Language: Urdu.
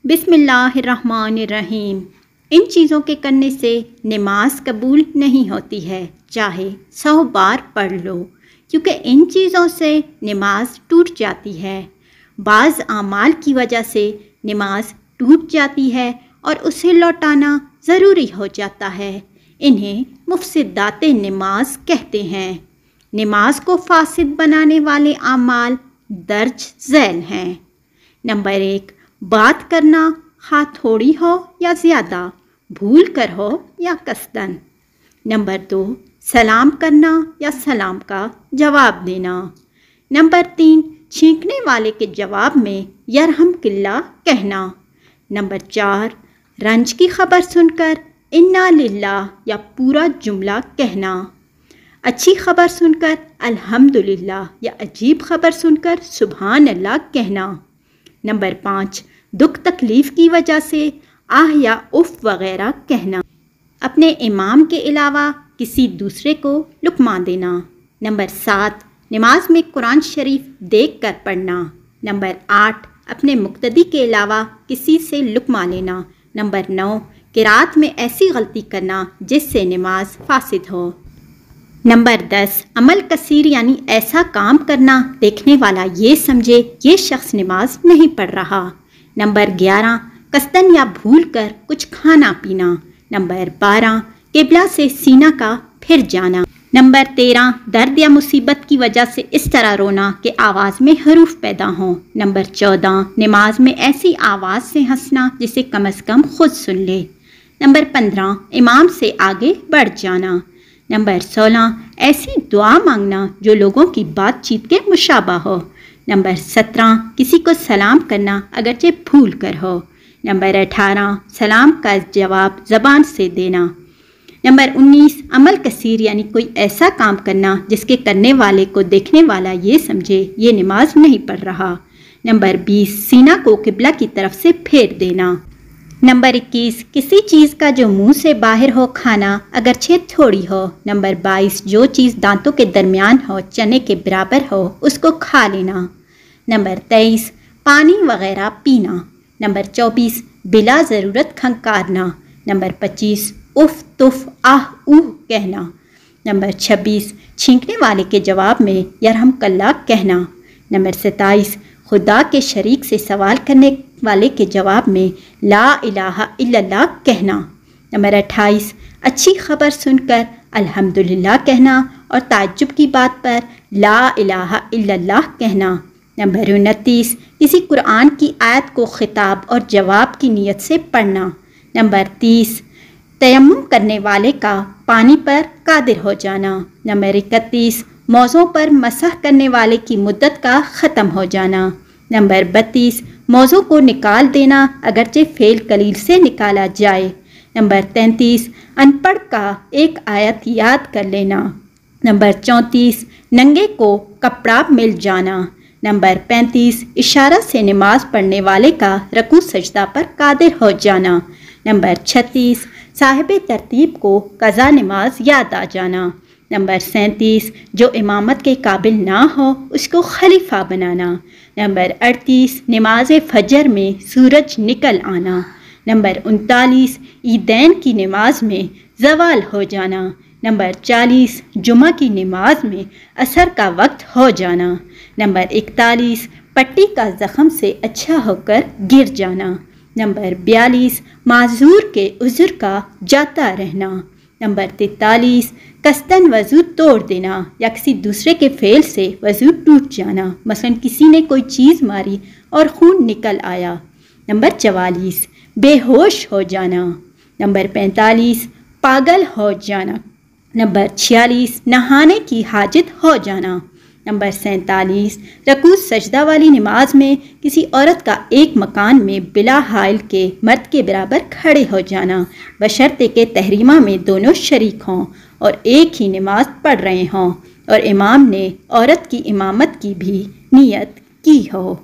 بسم اللہ الرحمن الرحیم۔ ان چیزوں کے کرنے سے نماز قبول نہیں ہوتی ہے، چاہے 100 بار پڑھ لو، کیونکہ ان چیزوں سے نماز ٹوٹ جاتی ہے۔ بعض اعمال کی وجہ سے نماز ٹوٹ جاتی ہے اور اسے لوٹانا ضروری ہو جاتا ہے۔ انہیں مفسدات نماز کہتے ہیں۔ نماز کو فاسد بنانے والے اعمال درج ذیل ہیں۔ نمبر 1، بات کرنا، خواہ تھوڑی ہو یا زیادہ، بھول کر ہو یا قصداً۔ نمبر 2، سلام کرنا یا سلام کا جواب دینا۔ نمبر 3، چھینکنے والے کے جواب میں یرحمک اللہ کہنا۔ نمبر 4، رنج کی خبر سن کر انا للہ یا پورا جملہ کہنا۔ اچھی خبر سن کر الحمدللہ یا عجیب خبر سن کر سبحان اللہ کہنا۔ نمبر 5، دکھ تکلیف کی وجہ سے آہ یا اف وغیرہ کہنا۔ اپنے امام کے علاوہ کسی دوسرے کو لقمہ دینا۔ نمبر 7، نماز میں قرآن شریف دیکھ کر پڑھنا۔ نمبر 8، اپنے مقتدی کے علاوہ کسی سے لقمہ لینا۔ نمبر 9، قرات میں ایسی غلطی کرنا جس سے نماز فاسد ہو۔ نمبر 10، عمل کثیر یعنی ایسا کام کرنا دیکھنے والا یہ سمجھے یہ شخص نماز نہیں پڑھ رہا۔ نمبر 11، قصداً یا بھول کر کچھ کھانا پینا۔ نمبر 12، قبلہ سے سینہ کا پھر جانا۔ نمبر 13، درد یا مصیبت کی وجہ سے اس طرح رونا کہ آواز میں حروف پیدا ہوں۔ نمبر 14، نماز میں ایسی آواز سے ہنسنا جسے کم از کم خود سن لے۔ نمبر 15، امام سے آگے بڑھ جانا۔ نمبر 16، ایسی دعا مانگنا جو لوگوں کی بات چیت کے مشابہ ہو۔ نمبر 17، کسی کو سلام کرنا اگرچہ بھول کر ہو۔ نمبر 18، سلام کا جواب زبان سے دینا۔ نمبر 19، عمل کثیر یعنی کوئی ایسا کام کرنا جس کے کرنے والے کو دیکھنے والا یہ سمجھے یہ نماز نہیں پڑھ رہا۔ نمبر 20، سینہ کو قبلہ کی طرف سے پھیر دینا۔ نمبر 21، کسی چیز کا جو منہ سے باہر ہو کھانا اگرچہ تھوڑی ہو۔ نمبر 22، جو چیز دانتوں کے درمیان ہو چنے کے برابر ہو اس کو کھا لینا۔ نمبر 23، پانی وغیرہ پینا۔ نمبر 24، بلا ضرورت کھنکارنا۔ نمبر 25، اف تف آہ اوہ کہنا۔ نمبر 26، چھینکنے والے کے جواب میں یرحمک اللہ کہنا۔ نمبر 27، خدا کے شریک سے سوال کرنے والے کے جواب میں لا الہ الا اللہ کہنا۔ نمبر 28، اچھی خبر سن کر الحمدللہ کہنا اور تعجب کی بات پر لا الہ الا اللہ کہنا۔ نمبر 29، کسی قرآن کی آیت کو خطاب اور جواب کی نیت سے پڑھنا۔ نمبر 30، تیمم کرنے والے کا پانی پر قادر ہو جانا۔ نمبر 31، موزوں پر مسح کرنے والے کی مدت کا ختم ہو جانا۔ نمبر 32، موزوں کو نکال دینا اگرچہ فعل قلیل سے نکالا جائے۔ نمبر 33، ان پڑھ کا ایک آیت یاد کر لینا۔ نمبر 34، ننگے کو کپڑا مل جانا۔ نمبر 35، اشارہ سے نماز پڑھنے والے کا رکوع سجدہ پر قادر ہو جانا۔ نمبر 36، صاحب ترتیب کو قضا نماز یاد آ جانا۔ نمبر 37، جو امامت کے قابل نہ ہو اس کو خلیفہ بنانا۔ نمبر 38، نماز فجر میں سورج نکل آنا۔ نمبر 39، عیدین کی نماز میں زوال ہو جانا۔ نمبر 40، جمعہ کی نماز میں عصر کا وقت ہو جانا۔ نمبر 41، پٹی کا زخم سے اچھا ہو کر گر جانا۔ نمبر 42، معذور کے عذر کا جاتا رہنا۔ نمبر 43، قصداً وضو توڑ دینا یا کسی دوسرے کے فعل سے وضو ٹوٹ جانا، مثلا کسی نے کوئی چیز ماری اور خون نکل آیا۔ نمبر 44، بے ہوش ہو جانا۔ نمبر 45، پاگل ہو جانا۔ نمبر 46، نہانے کی حاجت ہو جانا۔ نمبر 47، رکوع سجدہ والی نماز میں کسی عورت کا ایک مکان میں بلا حائل کے مرد کے برابر کھڑے ہو جانا، بشرطے کہ تحریمہ میں دونوں شریک ہوں اور ایک ہی نماز پڑھ رہے ہوں اور امام نے عورت کی امامت کی بھی نیت کی ہو۔